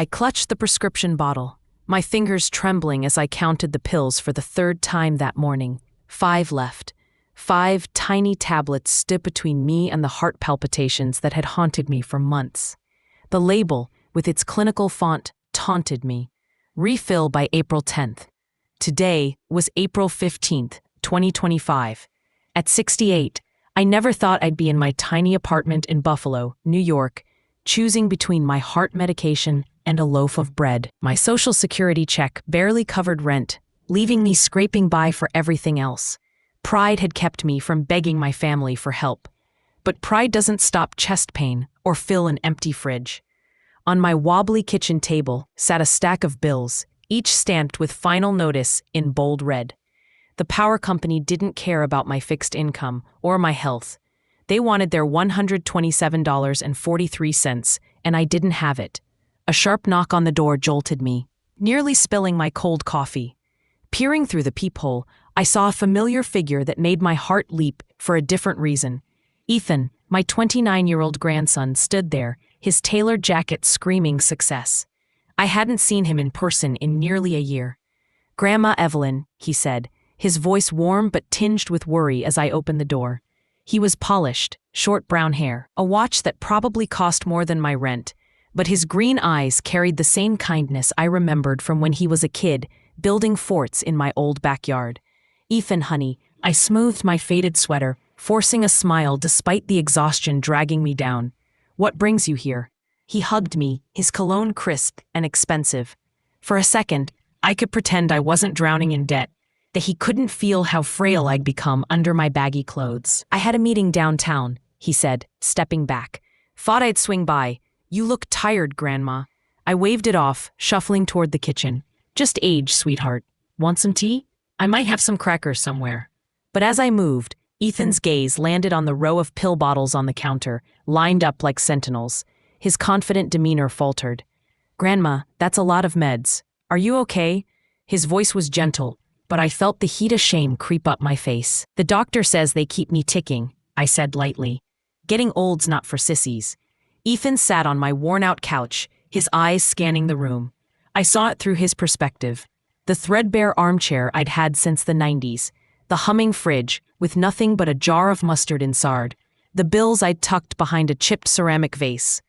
I clutched the prescription bottle, my fingers trembling as I counted the pills for the third time that morning. 5 left. 5 tiny tablets stood between me and the heart palpitations that had haunted me for months. The label, with its clinical font, taunted me. Refill by April 10th. Today was April 15th, 2025. At 68, I never thought I'd be in my tiny apartment in Buffalo, New York, choosing between my heart medication and a loaf of bread. My Social Security check barely covered rent, leaving me scraping by for everything else. Pride had kept me from begging my family for help. But pride doesn't stop chest pain or fill an empty fridge. On my wobbly kitchen table sat a stack of bills, each stamped with final notice in bold red. The power company didn't care about my fixed income or my health. They wanted their $127.43, and I didn't have it. A sharp knock on the door jolted me, nearly spilling my cold coffee. Peering through the peephole, I saw a familiar figure that made my heart leap for a different reason. Ethan, my 29-year-old grandson, stood there, his tailored jacket screaming success. I hadn't seen him in person in nearly a year. "Grandma Evelyn," he said, his voice warm but tinged with worry as I opened the door. He was polished, short brown hair, a watch that probably cost more than my rent, but his green eyes carried the same kindness I remembered from when he was a kid, building forts in my old backyard. "Ethan, honey," I smoothed my faded sweater, forcing a smile despite the exhaustion dragging me down. "What brings you here?" He hugged me, his cologne crisp and expensive. For a second, I could pretend I wasn't drowning in debt, that he couldn't feel how frail I'd become under my baggy clothes. "I had a meeting downtown," he said, stepping back. "Thought I'd swing by. You look tired, Grandma." I waved it off, shuffling toward the kitchen. "Just age, sweetheart. Want some tea? I might have some crackers somewhere." But as I moved, Ethan's gaze landed on the row of pill bottles on the counter, lined up like sentinels. His confident demeanor faltered. "Grandma, that's a lot of meds. Are you okay?" His voice was gentle, but I felt the heat of shame creep up my face. "The doctor says they keep me ticking," I said lightly. "Getting old's not for sissies." Ethan sat on my worn-out couch, his eyes scanning the room. I saw it through his perspective. The threadbare armchair I'd had since the 90s, the humming fridge with nothing but a jar of mustard inside, the bills I'd tucked behind a chipped ceramic vase.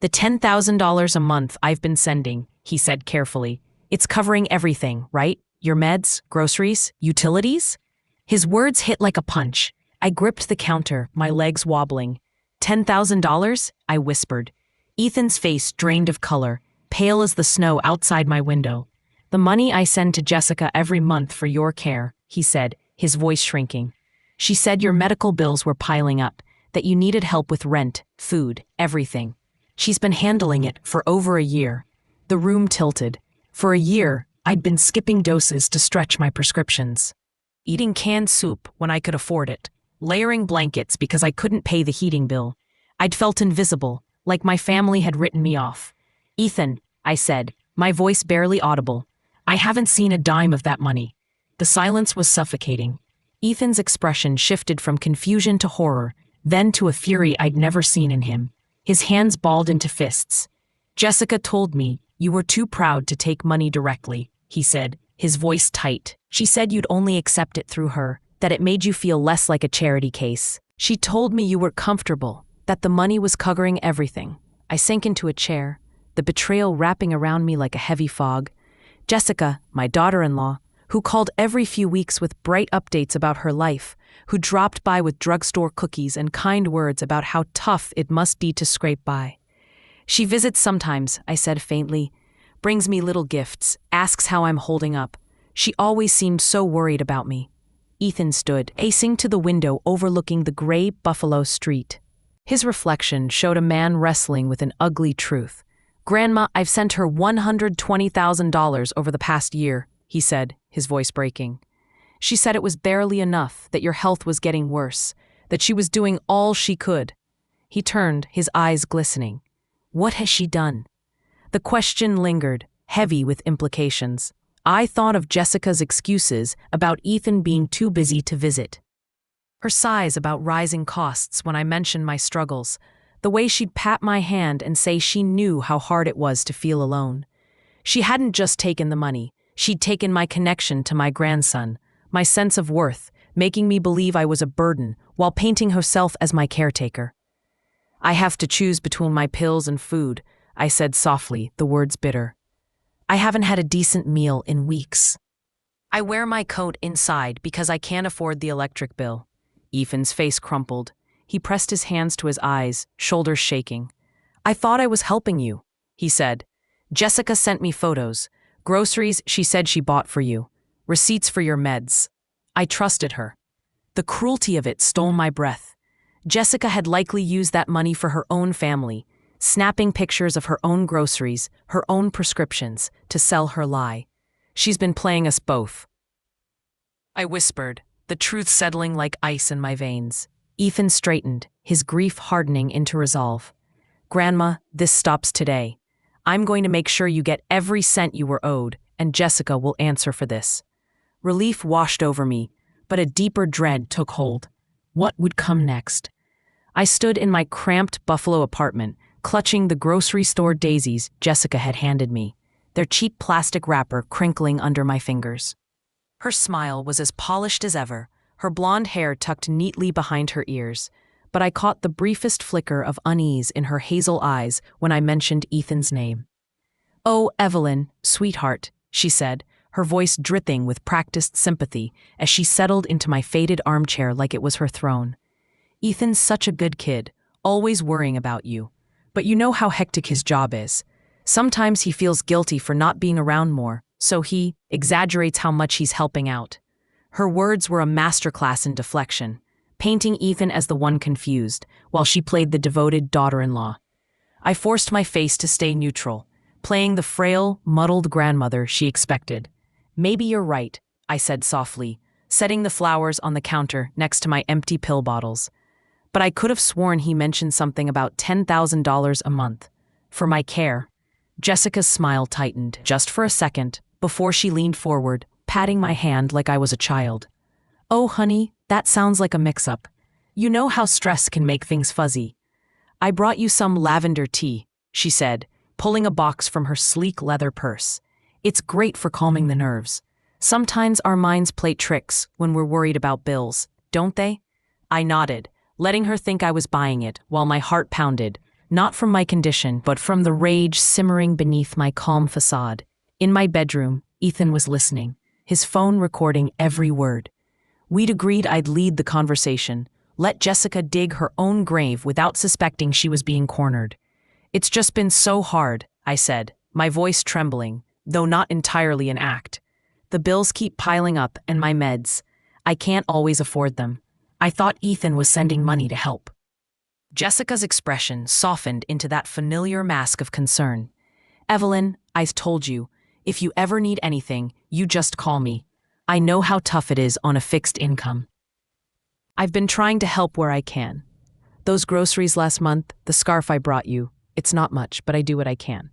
"The $10,000 a month I've been sending," he said carefully. "It's covering everything, right? Your meds, groceries, utilities?" His words hit like a punch. I gripped the counter, my legs wobbling. $10,000? I whispered. Ethan's face drained of color, pale as the snow outside my window. "The money I send to Jessica every month for your care," he said, his voice shrinking. "She said your medical bills were piling up, that you needed help with rent, food, everything. She's been handling it for over a year." The room tilted. For a year, I'd been skipping doses to stretch my prescriptions. Eating canned soup when I could afford it. Layering blankets because I couldn't pay the heating bill. I'd felt invisible, like my family had written me off. "Ethan," I said, my voice barely audible, "I haven't seen a dime of that money." The silence was suffocating. Ethan's expression shifted from confusion to horror, then to a fury I'd never seen in him. His hands balled into fists. "Jessica told me you were too proud to take money directly," he said, his voice tight. "She said you'd only accept it through her, that it made you feel less like a charity case. She told me you were comfortable, that the money was covering everything." I sank into a chair, the betrayal wrapping around me like a heavy fog. Jessica, my daughter-in-law, who called every few weeks with bright updates about her life, who dropped by with drugstore cookies and kind words about how tough it must be to scrape by. "She visits sometimes," I said faintly, "brings me little gifts, asks how I'm holding up. She always seemed so worried about me." Ethan stood, pacing to the window overlooking the gray Buffalo street. His reflection showed a man wrestling with an ugly truth. "Grandma, I've sent her $120,000 over the past year," he said, his voice breaking. "She said it was barely enough, that your health was getting worse, that she was doing all she could." He turned, his eyes glistening. "What has she done?" The question lingered, heavy with implications. I thought of Jessica's excuses about Ethan being too busy to visit. Her sighs about rising costs when I mentioned my struggles, The way she'd pat my hand and say she knew how hard it was to feel alone. She hadn't just taken the money, she'd taken my connection to my grandson, my sense of worth, making me believe I was a burden, while painting herself as my caretaker. I have to choose between my pills and food, I said softly, the words bitter. I haven't had a decent meal in weeks. I wear my coat inside because I can't afford the electric bill. Ethan's face crumpled. He pressed his hands to his eyes, shoulders shaking. I thought I was helping you, he said. Jessica sent me photos. Groceries she said she bought for you. Receipts for your meds. I trusted her. The cruelty of it stole my breath. Jessica had likely used that money for her own family, snapping pictures of her own groceries, her own prescriptions, to sell her lie. She's been playing us both. I whispered, the truth settling like ice in my veins. Ethan straightened, his grief hardening into resolve. Grandma, this stops today. I'm going to make sure you get every cent you were owed, and Jessica will answer for this. Relief washed over me, but a deeper dread took hold. What would come next? I stood in my cramped Buffalo apartment, clutching the grocery store daisies Jessica had handed me, their cheap plastic wrapper crinkling under my fingers. Her smile was as polished as ever, her blonde hair tucked neatly behind her ears, but I caught the briefest flicker of unease in her hazel eyes when I mentioned Ethan's name. Oh, Evelyn, sweetheart, she said, her voice dripping with practiced sympathy as she settled into my faded armchair like it was her throne. Ethan's such a good kid, always worrying about you. But you know how hectic his job is. Sometimes he feels guilty for not being around more, so he exaggerates how much he's helping out. Her words were a masterclass in deflection, painting Ethan as the one confused, while she played the devoted daughter-in-law. I forced my face to stay neutral, playing the frail, muddled grandmother she expected. Maybe you're right, I said softly, setting the flowers on the counter next to my empty pill bottles. But I could have sworn he mentioned something about $10,000 a month. For my care. Jessica's smile tightened just for a second before she leaned forward, patting my hand like I was a child. Oh, honey, that sounds like a mix-up. You know how stress can make things fuzzy. I brought you some lavender tea, she said, pulling a box from her sleek leather purse. It's great for calming the nerves. Sometimes our minds play tricks when we're worried about bills, don't they? I nodded, letting her think I was buying it while my heart pounded, not from my condition but from the rage simmering beneath my calm facade. In my bedroom, Ethan was listening, his phone recording every word. We'd agreed I'd lead the conversation, let Jessica dig her own grave without suspecting she was being cornered. It's just been so hard, I said, my voice trembling, though not entirely an act. The bills keep piling up and my meds. I can't always afford them. I thought Ethan was sending money to help. Jessica's expression softened into that familiar mask of concern. Evelyn, I've told you, if you ever need anything, you just call me. I know how tough it is on a fixed income. I've been trying to help where I can. Those groceries last month, the scarf I brought you, it's not much, but I do what I can.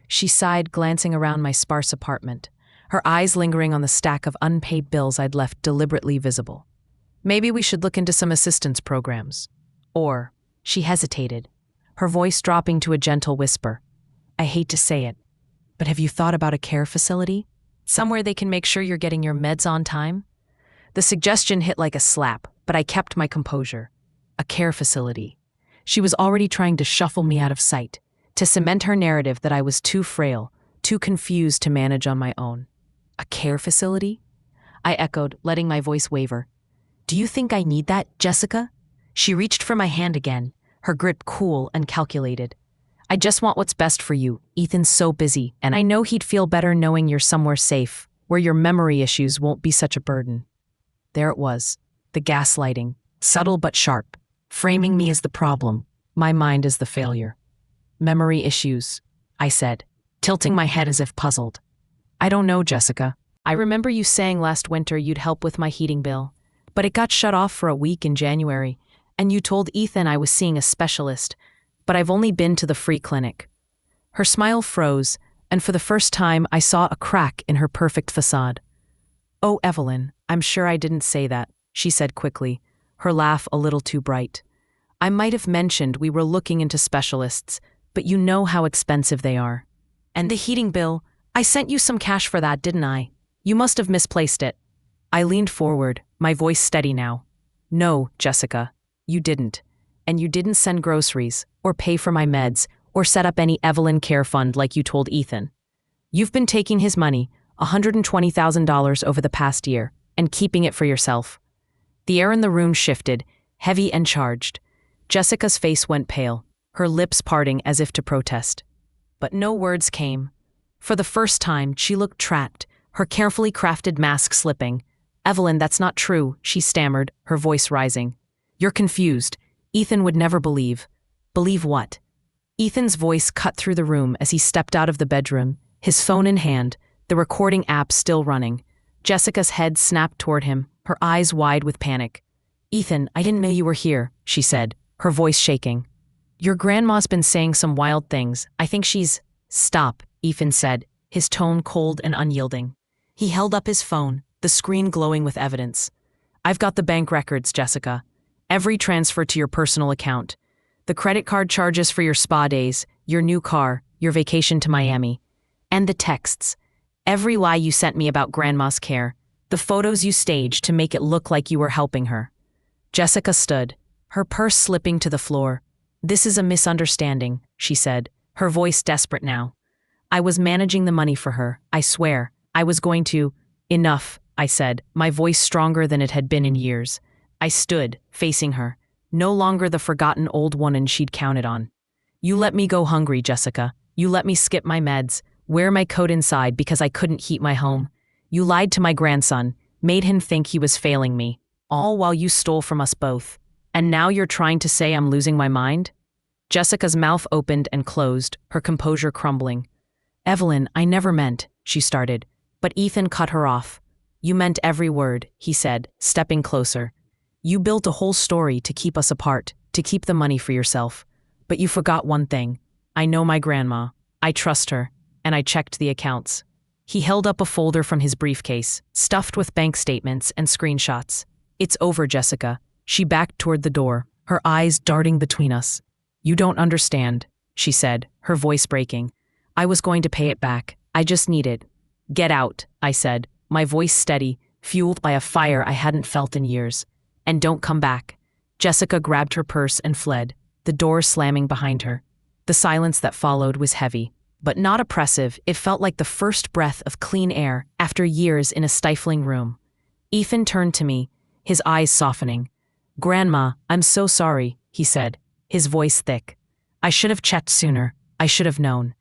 She sighed, glancing around my sparse apartment, her eyes lingering on the stack of unpaid bills I'd left deliberately visible. Maybe we should look into some assistance programs. Or, she hesitated, her voice dropping to a gentle whisper. I hate to say it, but have you thought about a care facility? Somewhere they can make sure you're getting your meds on time? The suggestion hit like a slap, but I kept my composure. A care facility. She was already trying to shuffle me out of sight, to cement her narrative that I was too frail, too confused to manage on my own. A care facility? I echoed, letting my voice waver. Do you think I need that, Jessica? She reached for my hand again, her grip cool and calculated. I just want what's best for you. Ethan's so busy, and I know he'd feel better knowing you're somewhere safe, where your memory issues won't be such a burden. There it was, the gaslighting, subtle but sharp, framing me as the problem, my mind as the failure. Memory issues, I said, tilting my head as if puzzled. I don't know, Jessica. I remember you saying last winter you'd help with my heating bill, but it got shut off for a week in January, and you told Ethan I was seeing a specialist, but I've only been to the free clinic. Her smile froze, and for the first time I saw a crack in her perfect facade. Oh, Evelyn, I'm sure I didn't say that, she said quickly, her laugh a little too bright. I might have mentioned we were looking into specialists, but you know how expensive they are. And the heating bill, I sent you some cash for that, didn't I? You must have misplaced it. I leaned forward, my voice steady now. No, Jessica, you didn't. And you didn't send groceries, or pay for my meds, or set up any Evelyn care fund like you told Ethan. You've been taking his money, $120,000 over the past year, and keeping it for yourself. The air in the room shifted, heavy and charged. Jessica's face went pale, her lips parting as if to protest. But no words came. For the first time, she looked trapped, her carefully crafted mask slipping. Evelyn, that's not true, she stammered, her voice rising. You're confused. Ethan would never believe. Believe what? Ethan's voice cut through the room as he stepped out of the bedroom, his phone in hand, the recording app still running. Jessica's head snapped toward him, her eyes wide with panic. Ethan, I didn't know you were here, she said, her voice shaking. Your grandma's been saying some wild things. I think she's… Stop, Ethan said, his tone cold and unyielding. He held up his phone, the screen glowing with evidence. I've got the bank records, Jessica. Every transfer to your personal account. The credit card charges for your spa days, your new car, your vacation to Miami. And the texts. Every lie you sent me about Grandma's care. The photos you staged to make it look like you were helping her. Jessica stood, her purse slipping to the floor. This is a misunderstanding, she said, her voice desperate now. I was managing the money for her, I swear. I was going to… Enough, I said, my voice stronger than it had been in years. I stood, facing her, no longer the forgotten old woman she'd counted on. You let me go hungry, Jessica. You let me skip my meds, wear my coat inside because I couldn't heat my home. You lied to my grandson, made him think he was failing me, all while you stole from us both. And now you're trying to say I'm losing my mind? Jessica's mouth opened and closed, her composure crumbling. Evelyn, I never meant, she started, but Ethan cut her off. You meant every word, he said, stepping closer. You built a whole story to keep us apart, to keep the money for yourself. But you forgot one thing. I know my grandma. I trust her. And I checked the accounts. He held up a folder from his briefcase, stuffed with bank statements and screenshots. It's over, Jessica. She backed toward the door, her eyes darting between us. You don't understand, she said, her voice breaking. I was going to pay it back. I just need it. Get out, I said, my voice steady, fueled by a fire I hadn't felt in years. And don't come back. Jessica grabbed her purse and fled, the door slamming behind her. The silence that followed was heavy, but not oppressive. It felt like the first breath of clean air after years in a stifling room. Ethan turned to me, his eyes softening. Grandma, I'm so sorry, he said, his voice thick. I should have checked sooner. I should have known.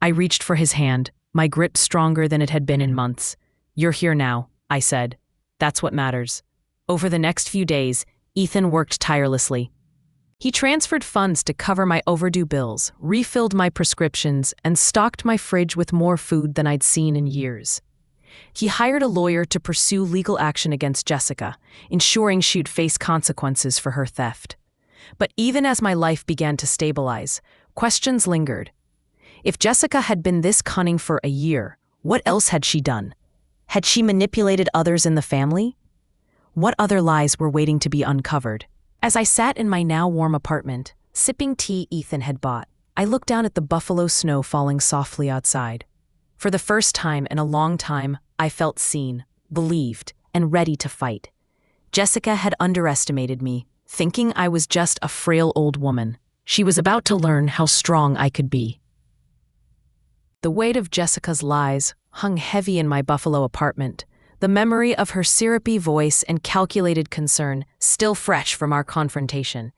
I reached for his hand, my grip stronger than it had been in months. You're here now, I said. That's what matters. Over the next few days, Ethan worked tirelessly. He transferred funds to cover my overdue bills, refilled my prescriptions, and stocked my fridge with more food than I'd seen in years. He hired a lawyer to pursue legal action against Jessica, ensuring she'd face consequences for her theft. But even as my life began to stabilize, questions lingered. If Jessica had been this cunning for a year, what else had she done? Had she manipulated others in the family? What other lies were waiting to be uncovered? As I sat in my now warm apartment, sipping tea Ethan had bought, I looked down at the buffalo snow falling softly outside. For the first time in a long time, I felt seen, believed, and ready to fight. Jessica had underestimated me, thinking I was just a frail old woman. She was about to learn how strong I could be. The weight of Jessica's lies hung heavy in my Buffalo apartment, the memory of her syrupy voice and calculated concern still fresh from our confrontation.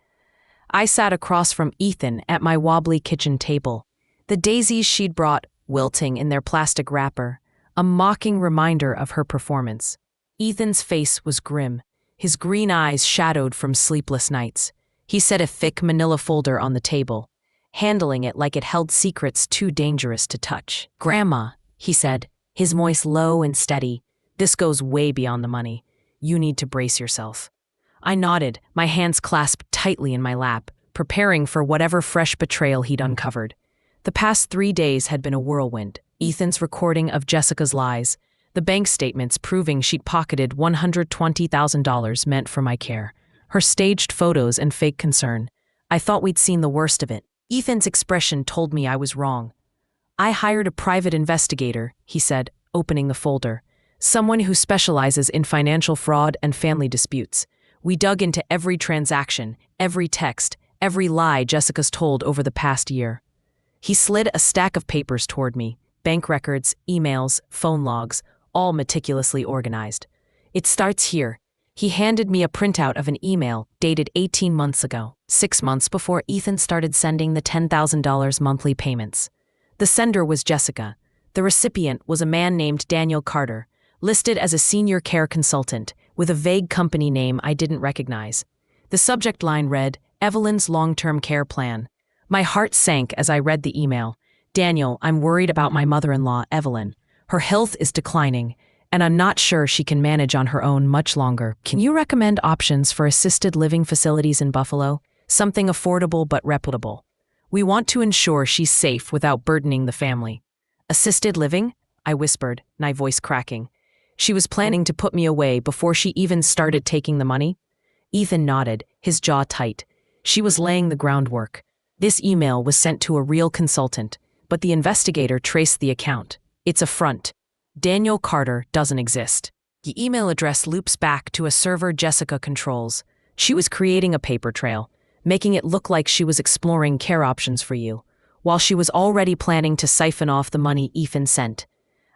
I sat across from Ethan at my wobbly kitchen table, the daisies she'd brought wilting in their plastic wrapper, a mocking reminder of her performance. Ethan's face was grim, his green eyes shadowed from sleepless nights. He set a thick manila folder on the table, handling it like it held secrets too dangerous to touch. Grandma, he said, his voice low and steady, this goes way beyond the money. You need to brace yourself. I nodded, my hands clasped tightly in my lap, preparing for whatever fresh betrayal he'd uncovered. The past 3 days had been a whirlwind. Ethan's recording of Jessica's lies, the bank statements proving she'd pocketed $120,000 meant for my care, her staged photos and fake concern, I thought we'd seen the worst of it. Ethan's expression told me I was wrong. I hired a private investigator, he said, opening the folder. Someone who specializes in financial fraud and family disputes. We dug into every transaction, every text, every lie Jessica's told over the past year. He slid a stack of papers toward me, bank records, emails, phone logs, all meticulously organized. It starts here. He handed me a printout of an email dated 18 months ago, 6 months before Ethan started sending the $10,000 monthly payments. The sender was Jessica. The recipient was a man named Daniel Carter, listed as a senior care consultant, with a vague company name I didn't recognize. The subject line read, Evelyn's long-term care plan. My heart sank as I read the email. Daniel, I'm worried about my mother-in-law, Evelyn. Her health is declining, and I'm not sure she can manage on her own much longer. Can you recommend options for assisted living facilities in Buffalo? Something affordable but reputable. We want to ensure she's safe without burdening the family. Assisted living? I whispered, my voice cracking. She was planning to put me away before she even started taking the money? Ethan nodded, his jaw tight. She was laying the groundwork. This email was sent to a real consultant, but the investigator traced the account. It's a front. Daniel Carter doesn't exist. The email address loops back to a server Jessica controls. She was creating a paper trail, making it look like she was exploring care options for you, while she was already planning to siphon off the money Ethan sent.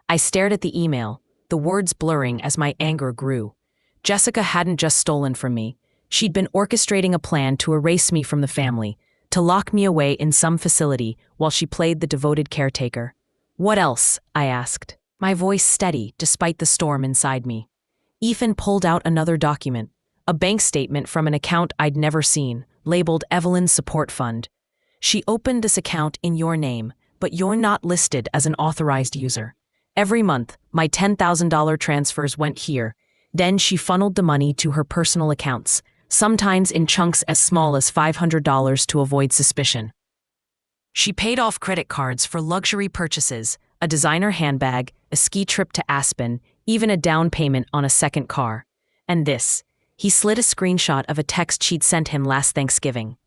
I stared at the email, the words blurring as my anger grew. Jessica hadn't just stolen from me. She'd been orchestrating a plan to erase me from the family, to lock me away in some facility while she played the devoted caretaker. What else? I asked, my voice steady despite the storm inside me. Ethan pulled out another document, a bank statement from an account I'd never seen, labeled Evelyn's Support Fund. She opened this account in your name, but you're not listed as an authorized user. Every month, my $10,000 transfers went here. Then she funneled the money to her personal accounts, sometimes in chunks as small as $500 to avoid suspicion. She paid off credit cards for luxury purchases, a designer handbag, a ski trip to Aspen, even a down payment on a second car. And this. He slid a screenshot of a text she'd sent him last Thanksgiving.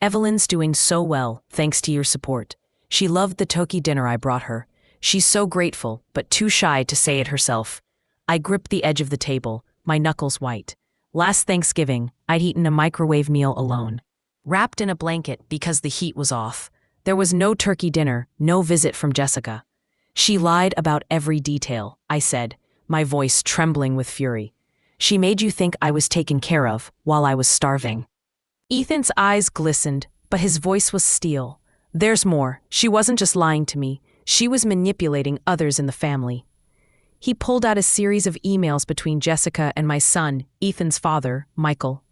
Evelyn's doing so well, thanks to your support. She loved the Toki dinner I brought her. She's so grateful, but too shy to say it herself. I gripped the edge of the table, my knuckles white. Last Thanksgiving, I'd eaten a microwave meal alone, wrapped in a blanket because the heat was off. There was no turkey dinner, no visit from Jessica. She lied about every detail, I said, my voice trembling with fury. She made you think I was taken care of while I was starving. Ethan's eyes glistened, but his voice was steel. There's more. She wasn't just lying to me. She was manipulating others in the family. He pulled out a series of emails between Jessica and my son, Ethan's father, Michael.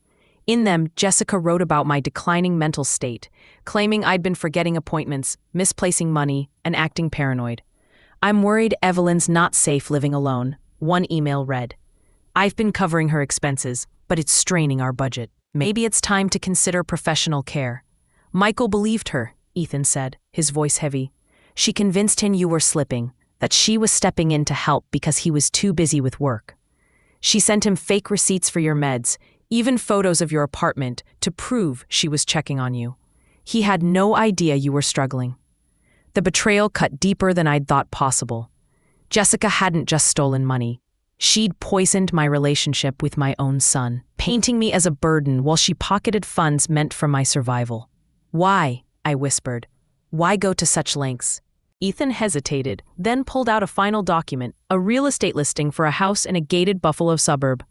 In them, Jessica wrote about my declining mental state, claiming I'd been forgetting appointments, misplacing money, and acting paranoid. I'm worried Evelyn's not safe living alone, one email read. I've been covering her expenses, but it's straining our budget. Maybe it's time to consider professional care. Michael believed her, Ethan said, his voice heavy. She convinced him you were slipping, that she was stepping in to help because he was too busy with work. She sent him fake receipts for your meds, even photos of your apartment, to prove she was checking on you. He had no idea you were struggling. The betrayal cut deeper than I'd thought possible. Jessica hadn't just stolen money. She'd poisoned my relationship with my own son, painting me as a burden while she pocketed funds meant for my survival. Why? I whispered. Why go to such lengths? Ethan hesitated, then pulled out a final document, a real estate listing for a house in a gated Buffalo suburb,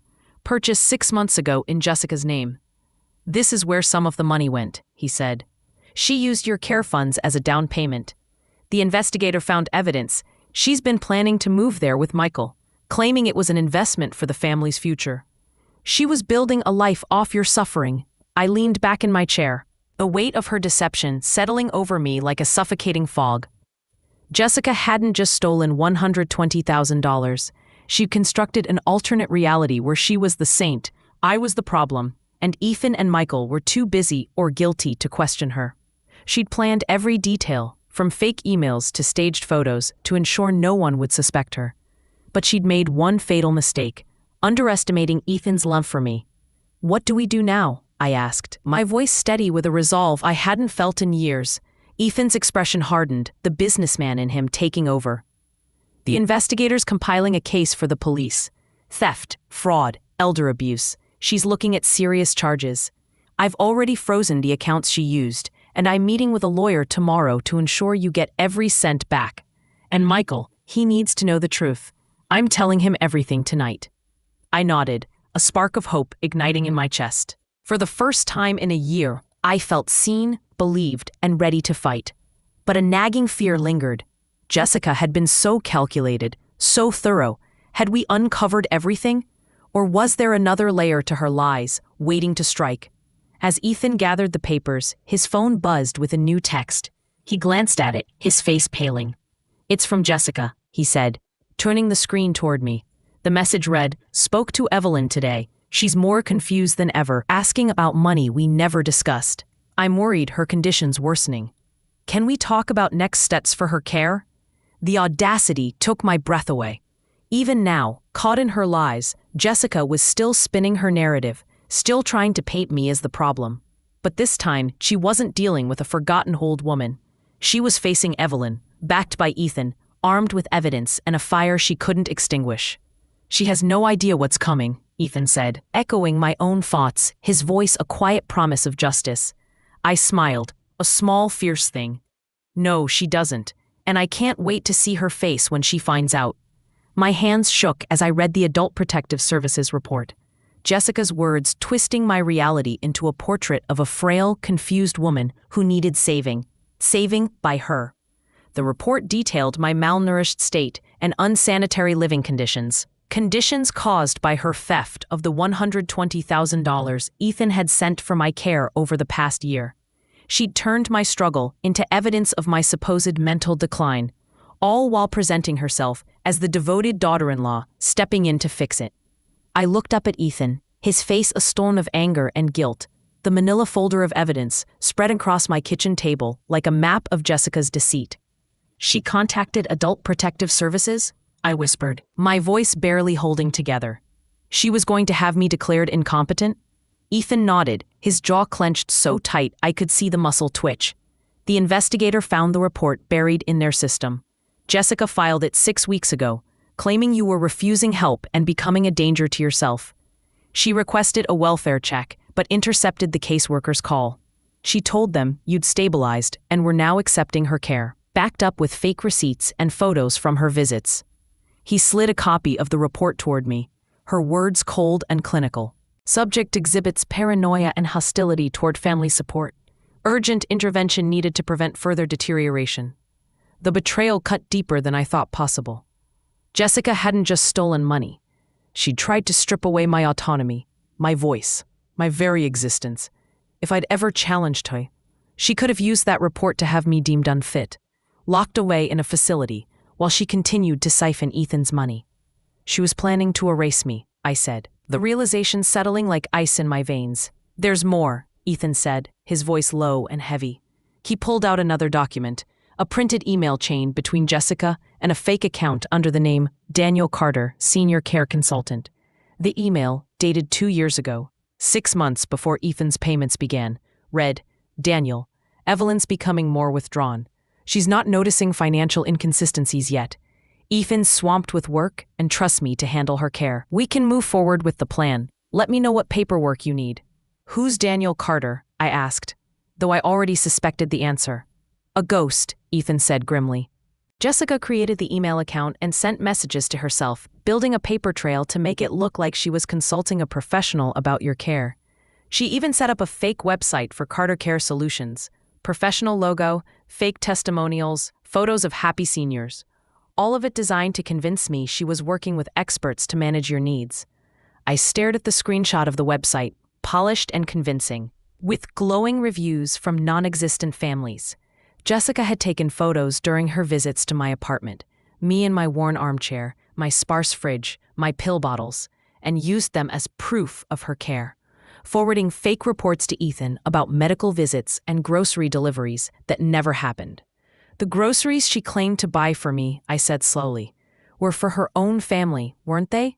purchased 6 months ago in Jessica's name. This is where some of the money went, he said. She used your care funds as a down payment. The investigator found evidence. She's been planning to move there with Michael, claiming it was an investment for the family's future. She was building a life off your suffering. I leaned back in my chair, the weight of her deception settling over me like a suffocating fog. Jessica hadn't just stolen $120,000. She'd constructed an alternate reality where she was the saint, I was the problem, and Ethan and Michael were too busy or guilty to question her. She'd planned every detail, from fake emails to staged photos, to ensure no one would suspect her. But she'd made one fatal mistake, underestimating Ethan's love for me. What do we do now? I asked, my voice steady with a resolve I hadn't felt in years. Ethan's expression hardened, the businessman in him taking over. The investigators compiling a case for the police. Theft, fraud, elder abuse. She's looking at serious charges. I've already frozen the accounts she used, and I'm meeting with a lawyer tomorrow to ensure you get every cent back. And Michael, he needs to know the truth. I'm telling him everything tonight. I nodded, a spark of hope igniting in my chest. For the first time in a year, I felt seen, believed, and ready to fight. But a nagging fear lingered. Jessica had been so calculated, so thorough. Had we uncovered everything? Or was there another layer to her lies, waiting to strike? As Ethan gathered the papers, his phone buzzed with a new text. He glanced at it, his face paling. "It's from Jessica," he said, turning the screen toward me. The message read, "Spoke to Evelyn today. She's more confused than ever, asking about money we never discussed. I'm worried her condition's worsening. Can we talk about next steps for her care?" The audacity took my breath away. Even now, caught in her lies, Jessica was still spinning her narrative, still trying to paint me as the problem. But this time, she wasn't dealing with a forgotten old woman. She was facing Evelyn, backed by Ethan, armed with evidence and a fire she couldn't extinguish. "She has no idea what's coming," Ethan said, echoing my own thoughts, his voice a quiet promise of justice. I smiled, a small, fierce thing. "No, she doesn't, and I can't wait to see her face when she finds out." My hands shook as I read the Adult Protective Services report. Jessica's words twisting my reality into a portrait of a frail, confused woman who needed saving. Saving by her. The report detailed my malnourished state and unsanitary living conditions. Conditions caused by her theft of the $120,000 Ethan had sent for my care over the past year. She'd turned my struggle into evidence of my supposed mental decline, all while presenting herself as the devoted daughter-in-law stepping in to fix it. I looked up at Ethan, his face a storm of anger and guilt, the manila folder of evidence spread across my kitchen table like a map of Jessica's deceit. "She contacted Adult Protective Services?" I whispered, my voice barely holding together. "She was going to have me declared incompetent?" Ethan nodded, his jaw clenched so tight I could see the muscle twitch. The investigator found the report buried in their system. "Jessica filed it 6 weeks ago, claiming you were refusing help and becoming a danger to yourself. She requested a welfare check, but intercepted the caseworker's call. She told them you'd stabilized and were now accepting her care, backed up with fake receipts and photos from her visits." He slid a copy of the report toward me, her words cold and clinical. "Subject exhibits paranoia and hostility toward family support. Urgent intervention needed to prevent further deterioration." The betrayal cut deeper than I thought possible. Jessica hadn't just stolen money. She'd tried to strip away my autonomy, my voice, my very existence. If I'd ever challenged her, she could have used that report to have me deemed unfit, locked away in a facility, while she continued to siphon Ethan's money. She was planning to erase me, I said, the realization settling like ice in my veins. "There's more," Ethan said, his voice low and heavy. He pulled out another document, a printed email chain between Jessica and a fake account under the name Daniel Carter, Senior Care Consultant. The email, dated 2 years ago, 6 months before Ethan's payments began, read, "Daniel, Evelyn's becoming more withdrawn. She's not noticing financial inconsistencies yet. Ethan's swamped with work and trusts me to handle her care. We can move forward with the plan. Let me know what paperwork you need." "Who's Daniel Carter?" I asked, though I already suspected the answer. "A ghost," Ethan said grimly. Jessica created the email account and sent messages to herself, building a paper trail to make it look like she was consulting a professional about your care. She even set up a fake website for Carter Care Solutions. Professional logo, fake testimonials, photos of happy seniors. All of it designed to convince me she was working with experts to manage your needs. I stared at the screenshot of the website, polished and convincing, with glowing reviews from non-existent families. Jessica had taken photos during her visits to my apartment, me in my worn armchair, my sparse fridge, my pill bottles, and used them as proof of her care, forwarding fake reports to Ethan about medical visits and grocery deliveries that never happened. "The groceries she claimed to buy for me," I said slowly, "were for her own family, weren't they?"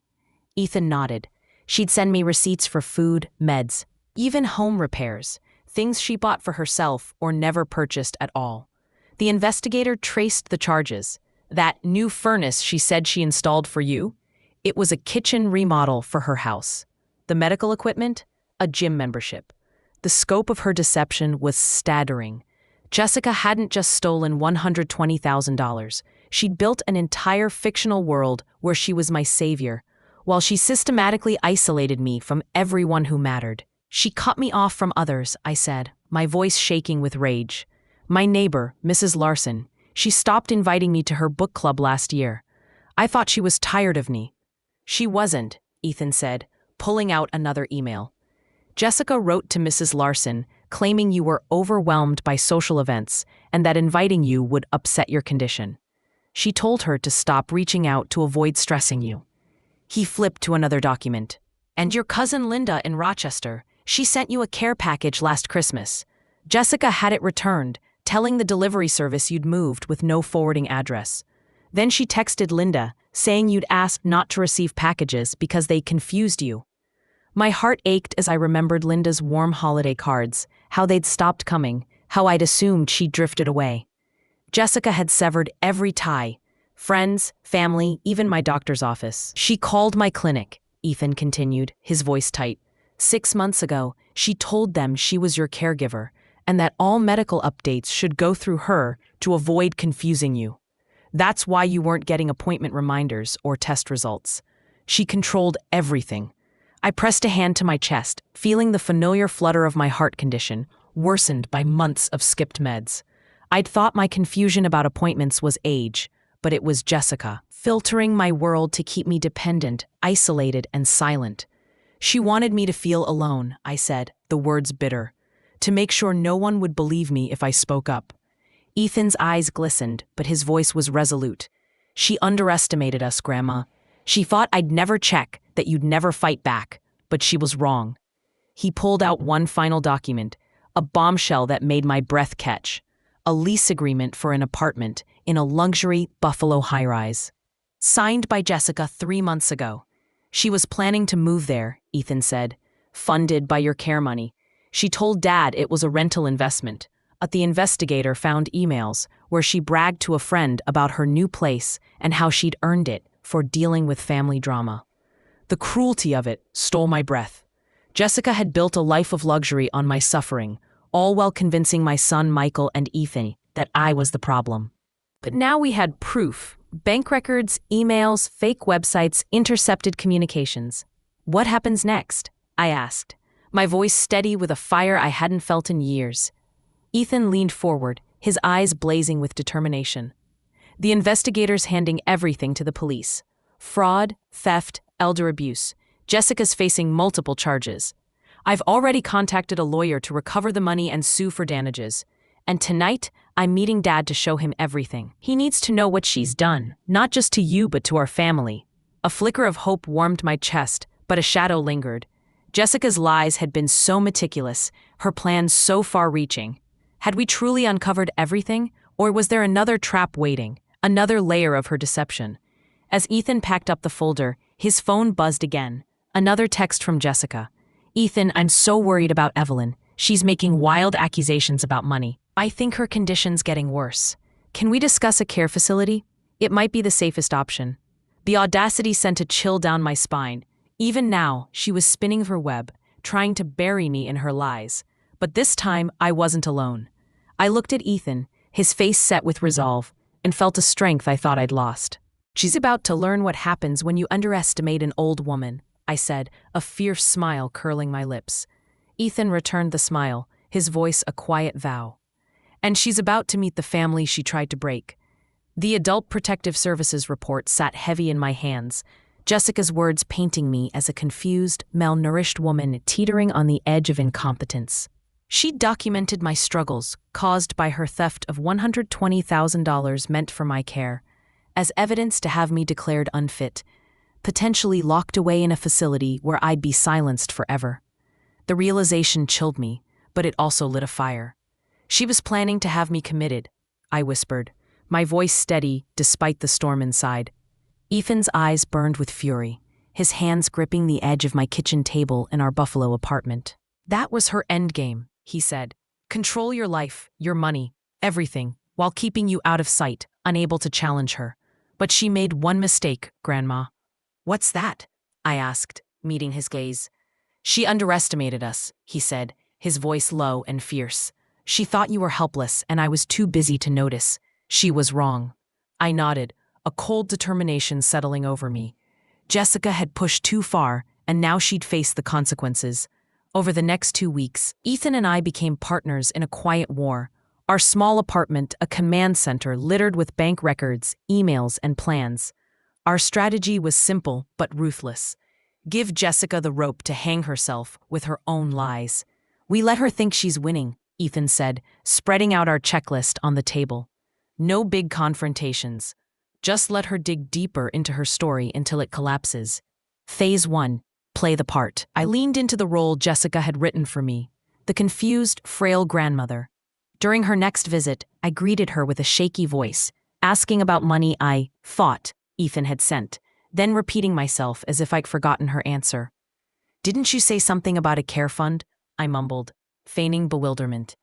Ethan nodded. "She'd send me receipts for food, meds, even home repairs, things she bought for herself or never purchased at all. The investigator traced the charges. That new furnace she said she installed for you? It was a kitchen remodel for her house. The medical equipment? A gym membership. The scope of her deception was staggering. Jessica hadn't just stolen $120,000. She'd built an entire fictional world where she was my savior, while she systematically isolated me from everyone who mattered. She cut me off from others, I said, my voice shaking with rage. My neighbor, Mrs. Larson, she stopped inviting me to her book club last year. I thought she was tired of me. She wasn't, Ethan said, pulling out another email. Jessica wrote to Mrs. Larson, claiming you were overwhelmed by social events and that inviting you would upset your condition. She told her to stop reaching out to avoid stressing you. He flipped to another document. And your cousin Linda in Rochester, she sent you a care package last Christmas. Jessica had it returned, telling the delivery service you'd moved with no forwarding address. Then she texted Linda, saying you'd asked not to receive packages because they confused you. My heart ached as I remembered Linda's warm holiday cards, how they'd stopped coming, how I'd assumed she'd drifted away. Jessica had severed every tie, friends, family, even my doctor's office. She called my clinic, Ethan continued, his voice tight. 6 months ago, she told them she was your caregiver, and that all medical updates should go through her to avoid confusing you. That's why you weren't getting appointment reminders or test results. She controlled everything. I pressed a hand to my chest, feeling the familiar flutter of my heart condition, worsened by months of skipped meds. I'd thought my confusion about appointments was age, but it was Jessica, filtering my world to keep me dependent, isolated, and silent. She wanted me to feel alone, I said, the words bitter, to make sure no one would believe me if I spoke up. Ethan's eyes glistened, but his voice was resolute. She underestimated us, Grandma. She thought I'd never check, that you'd never fight back, but she was wrong. He pulled out one final document, a bombshell that made my breath catch. A lease agreement for an apartment in a luxury Buffalo high-rise. Signed by Jessica 3 months ago. She was planning to move there, Ethan said, funded by your care money. She told Dad it was a rental investment. But the investigator found emails where she bragged to a friend about her new place and how she'd earned it for dealing with family drama. The cruelty of it stole my breath. Jessica had built a life of luxury on my suffering, all while convincing my son Michael and Ethan that I was the problem. But now we had proof. Bank records, emails, fake websites, intercepted communications. What happens next? I asked, my voice steady with a fire I hadn't felt in years. Ethan leaned forward, his eyes blazing with determination. The investigators handing everything to the police. Fraud, theft, elder abuse. Jessica's facing multiple charges. I've already contacted a lawyer to recover the money and sue for damages. And tonight, I'm meeting Dad to show him everything. He needs to know what she's done, not just to you but to our family. A flicker of hope warmed my chest, but a shadow lingered. Jessica's lies had been so meticulous, her plans so far-reaching. Had we truly uncovered everything, or was there another trap waiting, another layer of her deception? As Ethan packed up the folder, his phone buzzed again. Another text from Jessica. Ethan, I'm so worried about Evelyn. She's making wild accusations about money. I think her condition's getting worse. Can we discuss a care facility? It might be the safest option. The audacity sent a chill down my spine. Even now, she was spinning her web, trying to bury me in her lies. But this time, I wasn't alone. I looked at Ethan, his face set with resolve, and felt a strength I thought I'd lost. She's about to learn what happens when you underestimate an old woman, I said, a fierce smile curling my lips. Ethan returned the smile, his voice a quiet vow. And she's about to meet the family she tried to break. The Adult Protective Services report sat heavy in my hands, Jessica's words painting me as a confused, malnourished woman teetering on the edge of incompetence. She documented my struggles, caused by her theft of $120,000 meant for my care, as evidence to have me declared unfit, potentially locked away in a facility where I'd be silenced forever. The realization chilled me, but it also lit a fire. She was planning to have me committed, I whispered, my voice steady despite the storm inside. Ethan's eyes burned with fury, his hands gripping the edge of my kitchen table in our Buffalo apartment. That was her endgame, he said. Control your life, your money, everything, while keeping you out of sight, unable to challenge her. But she made one mistake, Grandma. What's that? I asked, meeting his gaze. She underestimated us, he said, his voice low and fierce. She thought you were helpless, and I was too busy to notice. She was wrong. I nodded, a cold determination settling over me. Jessica had pushed too far, and now she'd face the consequences. Over the next 2 weeks, Ethan and I became partners in a quiet war. Our small apartment, a command center littered with bank records, emails, and plans. Our strategy was simple but ruthless. Give Jessica the rope to hang herself with her own lies. We let her think she's winning, Ethan said, spreading out our checklist on the table. No big confrontations. Just let her dig deeper into her story until it collapses. Phase 1. Play the part. I leaned into the role Jessica had written for me, the confused, frail grandmother. During her next visit, I greeted her with a shaky voice, asking about money I thought Ethan had sent, then repeating myself as if I'd forgotten her answer. Didn't you say something about a care fund? I mumbled, feigning bewilderment.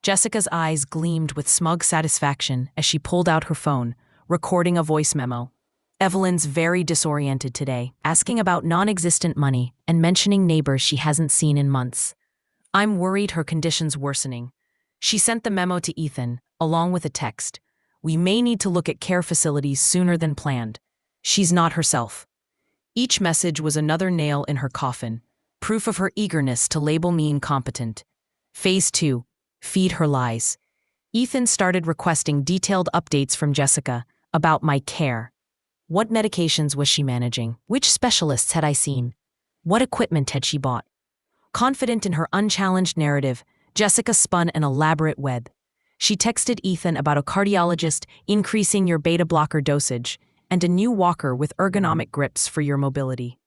Jessica's eyes gleamed with smug satisfaction as she pulled out her phone, recording a voice memo. Evelyn's very disoriented today, asking about non-existent money and mentioning neighbors she hasn't seen in months. I'm worried her condition's worsening. She sent the memo to Ethan, along with a text. We may need to look at care facilities sooner than planned. She's not herself. Each message was another nail in her coffin, proof of her eagerness to label me incompetent. Phase 2. Feed her lies. Ethan started requesting detailed updates from Jessica about my care. What medications was she managing? Which specialists had I seen? What equipment had she bought? Confident in her unchallenged narrative, Jessica spun an elaborate web. She texted Ethan about a cardiologist increasing your beta blocker dosage and a new walker with ergonomic grips for your mobility.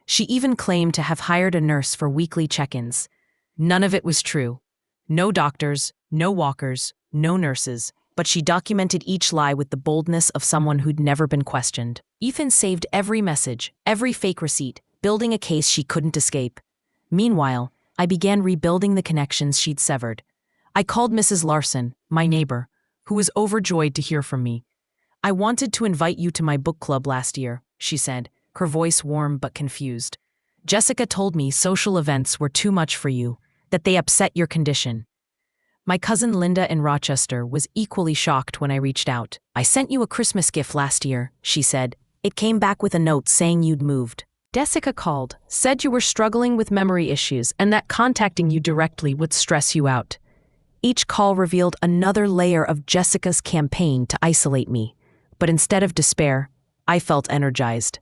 She even claimed to have hired a nurse for weekly check-ins. None of it was true. No doctors, no walkers, no nurses, but she documented each lie with the boldness of someone who'd never been questioned. Ethan saved every message, every fake receipt, building a case she couldn't escape. Meanwhile, I began rebuilding the connections she'd severed. I called Mrs. Larson, my neighbor, who was overjoyed to hear from me. I wanted to invite you to my book club last year, she said, her voice warm but confused. Jessica told me social events were too much for you, that they upset your condition. My cousin Linda in Rochester was equally shocked when I reached out. I sent you a Christmas gift last year, she said. It came back with a note saying you'd moved. Jessica called, said you were struggling with memory issues and that contacting you directly would stress you out. Each call revealed another layer of Jessica's campaign to isolate me, but instead of despair, I felt energized.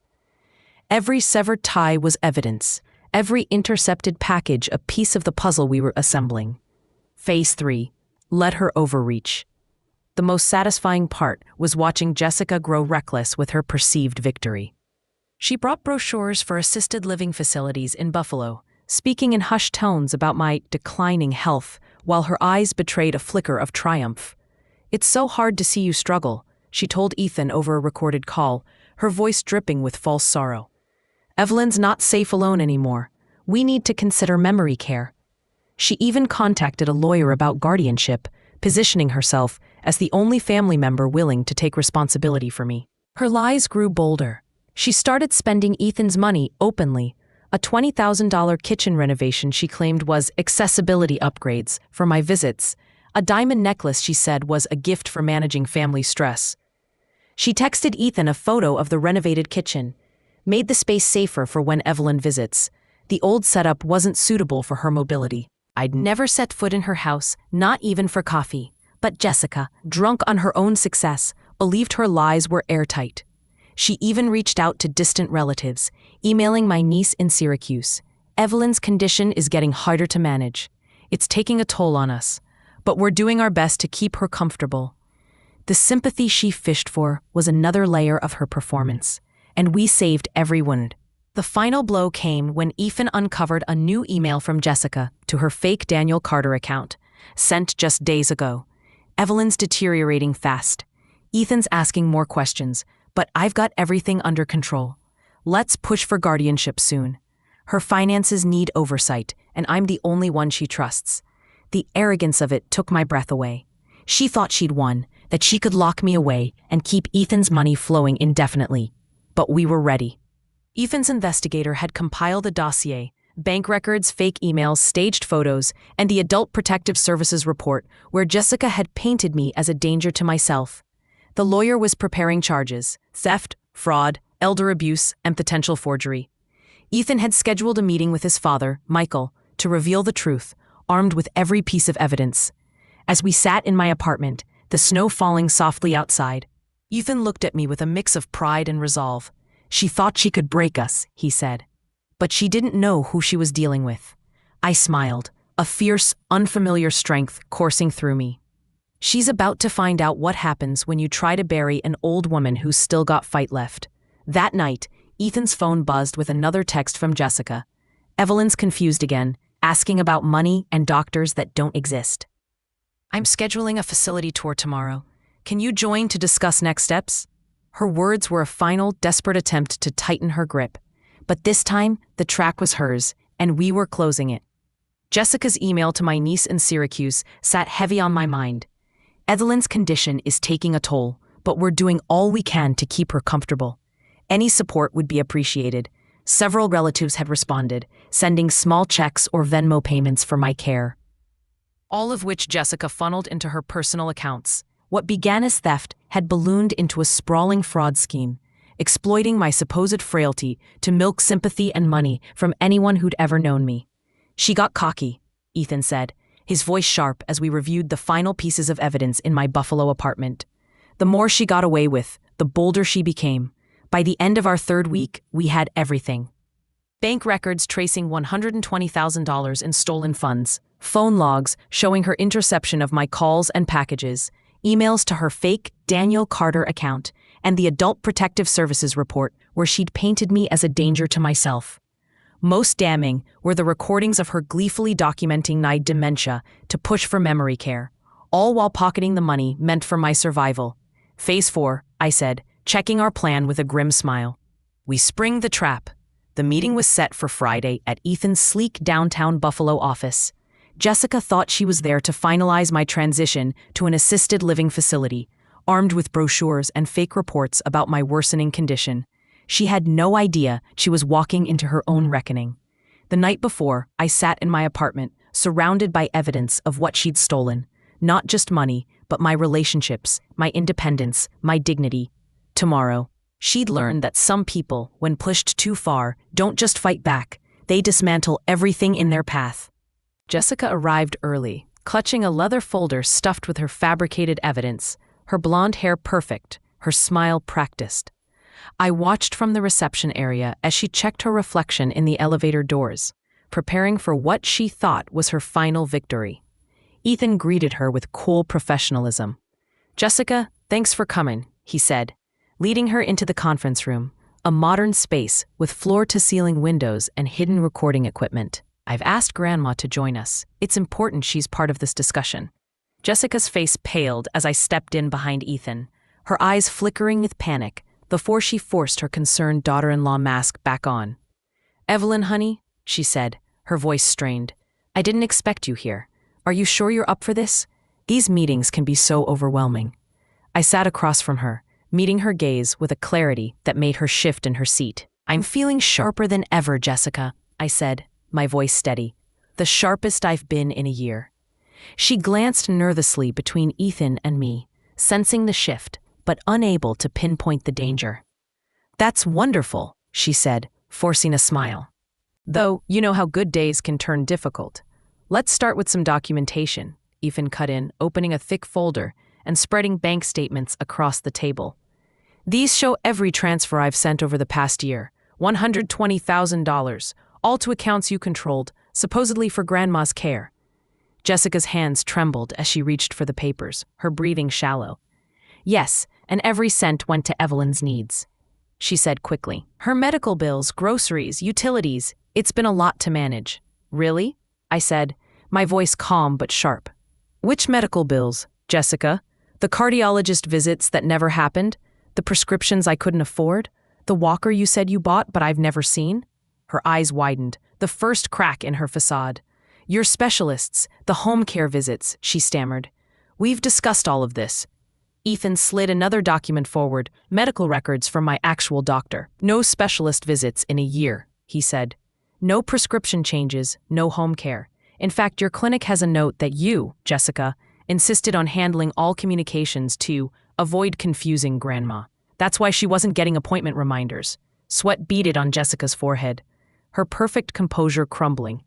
Every severed tie was evidence, every intercepted package a piece of the puzzle we were assembling. Phase 3. Let her overreach. The most satisfying part was watching Jessica grow reckless with her perceived victory. She brought brochures for assisted living facilities in Buffalo, speaking in hushed tones about my declining health, while her eyes betrayed a flicker of triumph. It's so hard to see you struggle, she told Ethan over a recorded call, her voice dripping with false sorrow. Evelyn's not safe alone anymore. We need to consider memory care. She even contacted a lawyer about guardianship, positioning herself as the only family member willing to take responsibility for me. Her lies grew bolder. She started spending Ethan's money openly. A $20,000 kitchen renovation she claimed was accessibility upgrades for my visits. A diamond necklace she said was a gift for managing family stress. She texted Ethan a photo of the renovated kitchen, made the space safer for when Evelyn visits. The old setup wasn't suitable for her mobility. I'd never set foot in her house, not even for coffee. But Jessica, drunk on her own success, believed her lies were airtight. She even reached out to distant relatives, emailing my niece in Syracuse. Evelyn's condition is getting harder to manage. It's taking a toll on us, but we're doing our best to keep her comfortable. The sympathy she fished for was another layer of her performance, and we saved every wound. The final blow came when Ethan uncovered a new email from Jessica to her fake Daniel Carter account, sent just days ago. Evelyn's deteriorating fast. Ethan's asking more questions, but I've got everything under control. Let's push for guardianship soon. Her finances need oversight, and I'm the only one she trusts. The arrogance of it took my breath away. She thought she'd won, that she could lock me away and keep Ethan's money flowing indefinitely. But we were ready. Ethan's investigator had compiled a dossier, bank records, fake emails, staged photos, and the Adult Protective Services report where Jessica had painted me as a danger to myself. The lawyer was preparing charges: theft, fraud, elder abuse, and potential forgery. Ethan had scheduled a meeting with his father, Michael, to reveal the truth, armed with every piece of evidence. As we sat in my apartment, the snow falling softly outside, Ethan looked at me with a mix of pride and resolve. She thought she could break us, he said. But she didn't know who she was dealing with. I smiled, a fierce, unfamiliar strength coursing through me. She's about to find out what happens when you try to bury an old woman who's still got fight left. That night, Ethan's phone buzzed with another text from Jessica. Evelyn's confused again, asking about money and doctors that don't exist. I'm scheduling a facility tour tomorrow. Can you join to discuss next steps? Her words were a final, desperate attempt to tighten her grip. But this time, the track was hers, and we were closing it. Jessica's email to my niece in Syracuse sat heavy on my mind. Evelyn's condition is taking a toll, but we're doing all we can to keep her comfortable. Any support would be appreciated. Several relatives had responded, sending small checks or Venmo payments for my care. All of which Jessica funneled into her personal accounts. What began as theft had ballooned into a sprawling fraud scheme, exploiting my supposed frailty to milk sympathy and money from anyone who'd ever known me. She got cocky, Ethan said, his voice sharp as we reviewed the final pieces of evidence in my Buffalo apartment. The more she got away with, the bolder she became. By the end of our third week, we had everything. Bank records tracing $120,000 in stolen funds, phone logs showing her interception of my calls and packages, emails to her fake Daniel Carter account, and the Adult Protective Services report where she'd painted me as a danger to myself. Most damning were the recordings of her gleefully documenting my dementia to push for memory care, all while pocketing the money meant for my survival. Phase 4, I said, checking our plan with a grim smile. We spring the trap. The meeting was set for Friday at Ethan's sleek downtown Buffalo office. Jessica thought she was there to finalize my transition to an assisted living facility, armed with brochures and fake reports about my worsening condition. She had no idea she was walking into her own reckoning. The night before, I sat in my apartment, surrounded by evidence of what she'd stolen. Not just money, but my relationships, my independence, my dignity. Tomorrow, she'd learn that some people, when pushed too far, don't just fight back. They dismantle everything in their path. Jessica arrived early, clutching a leather folder stuffed with her fabricated evidence, her blonde hair perfect, her smile practiced. I watched from the reception area as she checked her reflection in the elevator doors, preparing for what she thought was her final victory. Ethan greeted her with cool professionalism. "Jessica, thanks for coming," he said, leading her into the conference room, a modern space with floor-to-ceiling windows and hidden recording equipment. "I've asked Grandma to join us. It's important she's part of this discussion." Jessica's face paled as I stepped in behind Ethan, her eyes flickering with panic before she forced her concerned daughter-in-law mask back on. "Evelyn, honey," she said, her voice strained, "I didn't expect you here. Are you sure you're up for this? These meetings can be so overwhelming." I sat across from her, meeting her gaze with a clarity that made her shift in her seat. "I'm feeling sharper than ever, Jessica," I said, my voice steady. "The sharpest I've been in a year." She glanced nervously between Ethan and me, sensing the shift, but unable to pinpoint the danger. "That's wonderful," she said, forcing a smile. "Though, you know how good days can turn difficult. Let's start with some documentation," Ethan cut in, opening a thick folder and spreading bank statements across the table. "These show every transfer I've sent over the past year, $120,000, all to accounts you controlled, supposedly for Grandma's care." Jessica's hands trembled as she reached for the papers, her breathing shallow. "Yes, and every cent went to Evelyn's needs," she said quickly. "Her medical bills, groceries, utilities, it's been a lot to manage." "Really?" I said, my voice calm but sharp. "Which medical bills, Jessica? The cardiologist visits that never happened? The prescriptions I couldn't afford? The walker you said you bought but I've never seen?" Her eyes widened, the first crack in her facade. "Your specialists, the home care visits," she stammered. "We've discussed all of this." Ethan slid another document forward, medical records from my actual doctor. "No specialist visits in a year," he said. "No prescription changes, no home care. In fact, your clinic has a note that you, Jessica, insisted on handling all communications to avoid confusing Grandma. That's why she wasn't getting appointment reminders." Sweat beaded on Jessica's forehead, her perfect composure crumbling.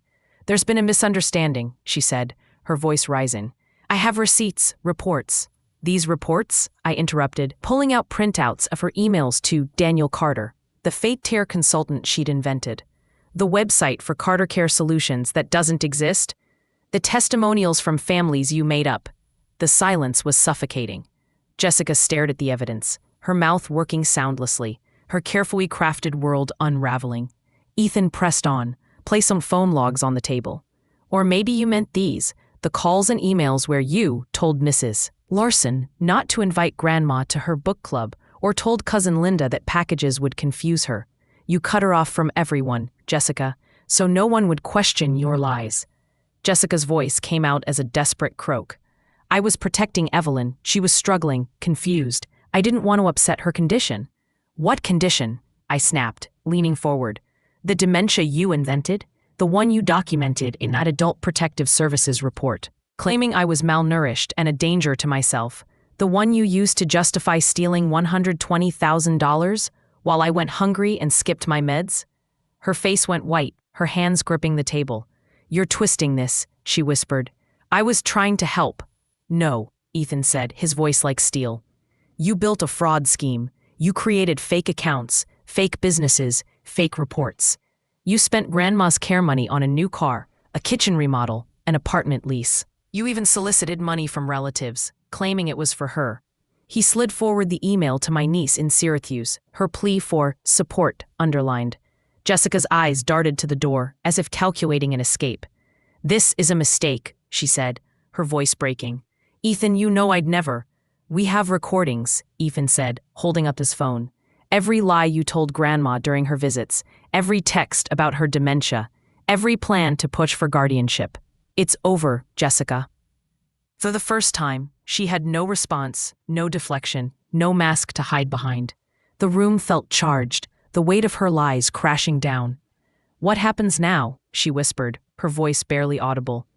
"There's been a misunderstanding," she said, her voice rising. "I have receipts, reports." "These reports?" I interrupted, pulling out printouts of her emails to Daniel Carter, the fate tear consultant she'd invented. "The website for Carter Care Solutions that doesn't exist? The testimonials from families you made up." The silence was suffocating. Jessica stared at the evidence, her mouth working soundlessly, her carefully crafted world unraveling. Ethan pressed on, placed some phone logs on the table. "Or maybe you meant these, the calls and emails where you told Mrs. Larson not to invite Grandma to her book club, or told Cousin Linda that packages would confuse her. You cut her off from everyone, Jessica, so no one would question your lies." Jessica's voice came out as a desperate croak. "I was protecting Evelyn. She was struggling, confused. I didn't want to upset her condition." "What condition?" I snapped, leaning forward. "The dementia you invented? The one you documented in that Adult Protective Services report, claiming I was malnourished and a danger to myself. The one you used to justify stealing $120,000 while I went hungry and skipped my meds?" Her face went white, her hands gripping the table. "You're twisting this," she whispered. "I was trying to help." "No," Ethan said, his voice like steel. "You built a fraud scheme. You created fake accounts, fake businesses, fake reports. You spent Grandma's care money on a new car, a kitchen remodel, an apartment lease. You even solicited money from relatives, claiming it was for her." He slid forward the email to my niece in Syracuse, her plea for support underlined. Jessica's eyes darted to the door, as if calculating an escape. "This is a mistake," she said, her voice breaking. "Ethan, you know I'd never." "We have recordings," Ethan said, holding up his phone. "Every lie you told Grandma during her visits, every text about her dementia, every plan to push for guardianship. It's over, Jessica." For the first time, she had no response, no deflection, no mask to hide behind. The room felt charged, the weight of her lies crashing down. "What happens now?" she whispered, her voice barely audible.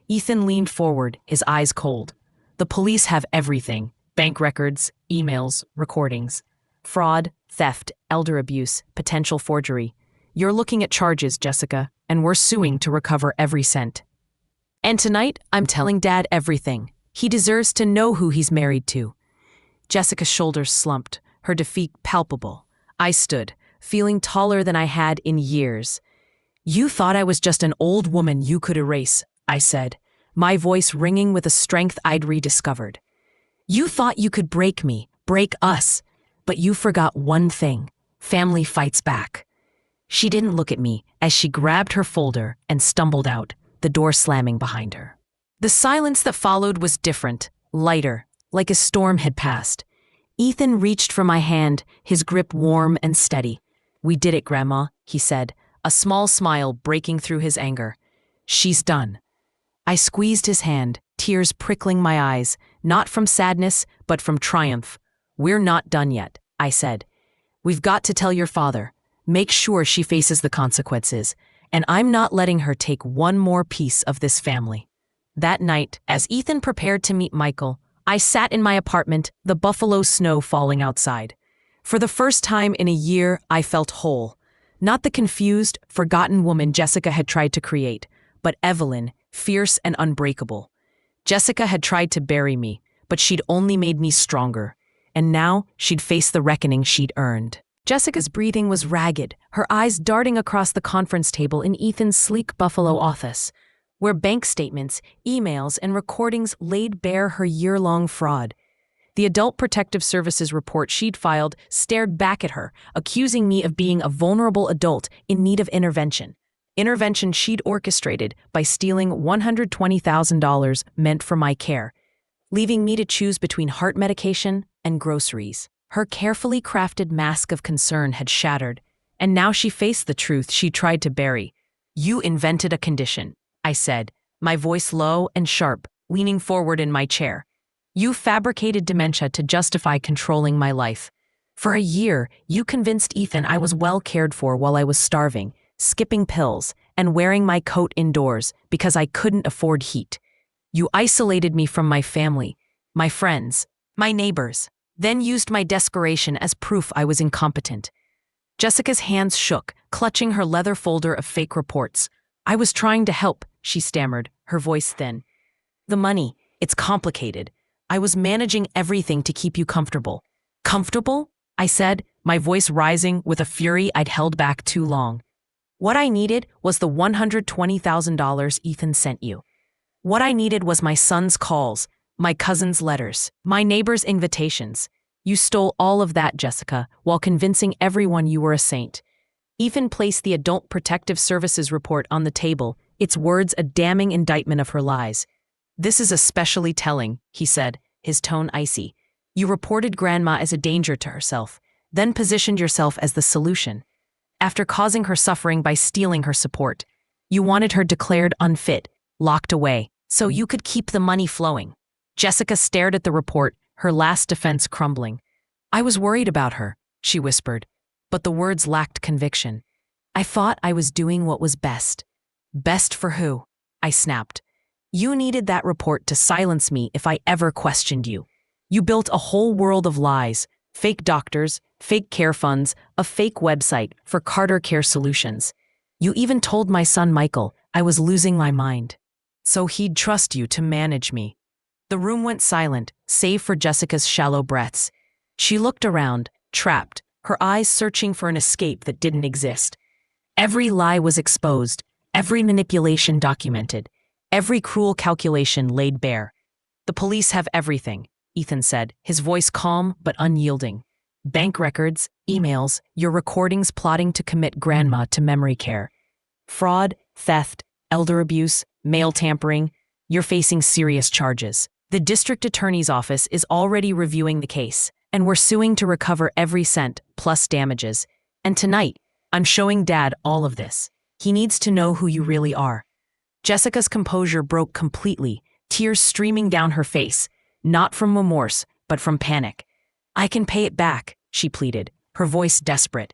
Ethan leaned forward, his eyes cold. "The police have everything. Bank records, emails, recordings. Fraud, theft, elder abuse, potential forgery. You're looking at charges, Jessica, and we're suing to recover every cent. And tonight, I'm telling Dad everything. He deserves to know who he's married to." Jessica's shoulders slumped, her defeat palpable. I stood, feeling taller than I had in years. "You thought I was just an old woman you could erase," I said, my voice ringing with a strength I'd rediscovered. "You thought you could break me, break us, but you forgot one thing. Family fights back." She didn't look at me as she grabbed her folder and stumbled out, the door slamming behind her. The silence that followed was different, lighter, like a storm had passed. Ethan reached for my hand, his grip warm and steady. "We did it, Grandma," he said, a small smile breaking through his anger. "She's done." I squeezed his hand, tears prickling my eyes, not from sadness, but from triumph. "We're not done yet," I said. "We've got to tell your father. Make sure she faces the consequences, and I'm not letting her take one more piece of this family." That night, as Ethan prepared to meet Michael, I sat in my apartment, the buffalo snow falling outside. For the first time in a year, I felt whole. Not the confused, forgotten woman Jessica had tried to create, but Evelyn, fierce and unbreakable. Jessica had tried to bury me, but she'd only made me stronger. And now, she'd face the reckoning she'd earned. Jessica's breathing was ragged, her eyes darting across the conference table in Ethan's sleek Buffalo office, where bank statements, emails, and recordings laid bare her year-long fraud. The Adult Protective Services report she'd filed stared back at her, accusing me of being a vulnerable adult in need of intervention. Intervention she'd orchestrated by stealing $120,000 meant for my care, leaving me to choose between heart medication and groceries. Her carefully crafted mask of concern had shattered, and now she faced the truth she tried to bury. You invented a condition, I said, my voice low and sharp, leaning forward in my chair. You fabricated dementia to justify controlling my life. For a year, you convinced Ethan I was well cared for while I was starving, skipping pills, and wearing my coat indoors because I couldn't afford heat. You isolated me from my family, my friends, my neighbors, then used my desperation as proof I was incompetent. Jessica's hands shook, clutching her leather folder of fake reports. I was trying to help, she stammered, her voice thin. The money, it's complicated. I was managing everything to keep you comfortable. Comfortable? I said, my voice rising with a fury I'd held back too long. What I needed was the $120,000 Ethan sent you. What I needed was my son's calls, my cousin's letters, my neighbor's invitations. You stole all of that, Jessica, while convincing everyone you were a saint. Ethan placed the Adult Protective Services report on the table, its words a damning indictment of her lies. This is especially telling, he said, his tone icy. You reported Grandma as a danger to herself, then positioned yourself as the solution. After causing her suffering by stealing her support, you wanted her declared unfit, locked away, so you could keep the money flowing. Jessica stared at the report, her last defense crumbling. I was worried about her, she whispered, but the words lacked conviction. I thought I was doing what was best. Best for who? I snapped. You needed that report to silence me if I ever questioned you. You built a whole world of lies, fake doctors, fake care funds, a fake website for Carter Care Solutions. You even told my son Michael I was losing my mind. So he'd trust you to manage me. The room went silent, save for Jessica's shallow breaths. She looked around, trapped, her eyes searching for an escape that didn't exist. Every lie was exposed, every manipulation documented, every cruel calculation laid bare. The police have everything, Ethan said, his voice calm but unyielding. Bank records, emails, your recordings plotting to commit Grandma to memory care. Fraud, theft, elder abuse, mail tampering. You're facing serious charges. The district attorney's office is already reviewing the case, and we're suing to recover every cent, plus damages. And tonight, I'm showing Dad all of this. He needs to know who you really are. Jessica's composure broke completely, tears streaming down her face, not from remorse, but from panic. I can pay it back, she pleaded, her voice desperate.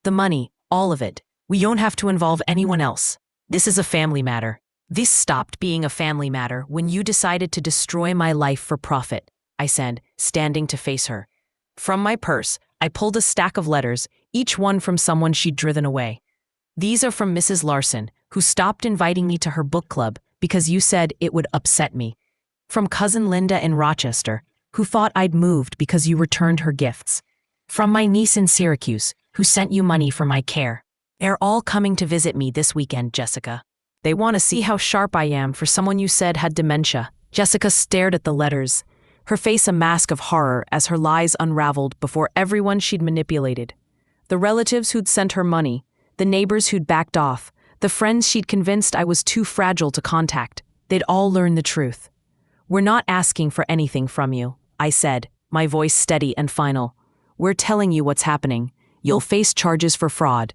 The money, all of it. We don't have to involve anyone else. This is a family matter. This stopped being a family matter when you decided to destroy my life for profit, I said, standing to face her. From my purse, I pulled a stack of letters, each one from someone she'd driven away. These are from Mrs. Larson, who stopped inviting me to her book club because you said it would upset me. From cousin Linda in Rochester, who thought I'd moved because you returned her gifts. From my niece in Syracuse, who sent you money for my care. They're all coming to visit me this weekend, Jessica. They want to see how sharp I am for someone you said had dementia. Jessica stared at the letters, her face a mask of horror as her lies unraveled before everyone she'd manipulated. The relatives who'd sent her money, the neighbors who'd backed off, the friends she'd convinced I was too fragile to contact, they'd all learn the truth. We're not asking for anything from you, I said, my voice steady and final. We're telling you what's happening. You'll face charges for fraud,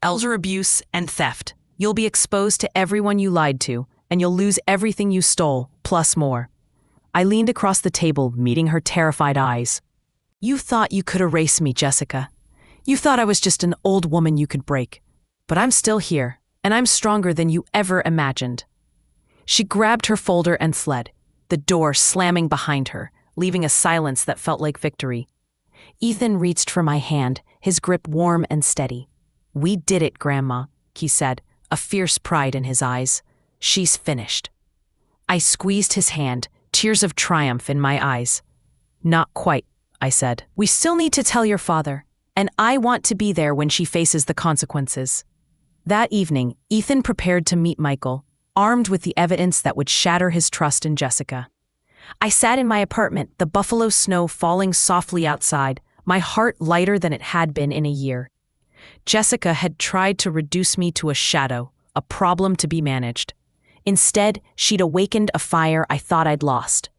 elder abuse, and theft. You'll be exposed to everyone you lied to, and you'll lose everything you stole, plus more. I leaned across the table, meeting her terrified eyes. You thought you could erase me, Jessica. You thought I was just an old woman you could break. But I'm still here, and I'm stronger than you ever imagined. She grabbed her folder and fled, the door slamming behind her, leaving a silence that felt like victory. Ethan reached for my hand, his grip warm and steady. We did it, Grandma, he said, a fierce pride in his eyes. She's finished. I squeezed his hand, tears of triumph in my eyes. Not quite, I said. We still need to tell your father, and I want to be there when she faces the consequences. That evening, Ethan prepared to meet Michael, armed with the evidence that would shatter his trust in Jessica. I sat in my apartment, the buffalo snow falling softly outside, my heart lighter than it had been in a year. Jessica had tried to reduce me to a shadow, a problem to be managed. Instead, she'd awakened a fire I thought I'd lost.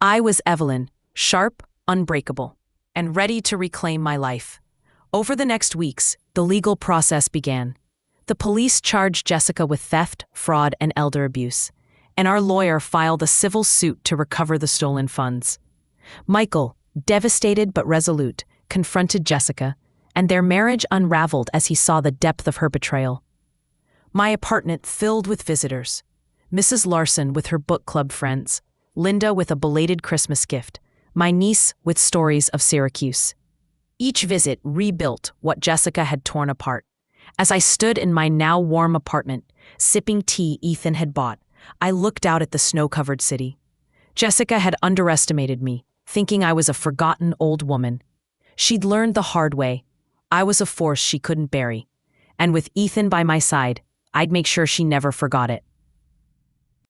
I was Evelyn, sharp, unbreakable, and ready to reclaim my life. Over the next weeks, the legal process began. The police charged Jessica with theft, fraud, and elder abuse, and our lawyer filed a civil suit to recover the stolen funds. Michael, devastated but resolute, confronted Jessica, and their marriage unraveled as he saw the depth of her betrayal. My apartment filled with visitors. Mrs. Larson with her book club friends, Linda with a belated Christmas gift, my niece with stories of Syracuse. Each visit rebuilt what Jessica had torn apart. As I stood in my now warm apartment, sipping tea Ethan had bought, I looked out at the snow-covered city. Jessica had underestimated me, thinking I was a forgotten old woman. She'd learned the hard way. I was a force she couldn't bury. And with Ethan by my side, I'd make sure she never forgot it.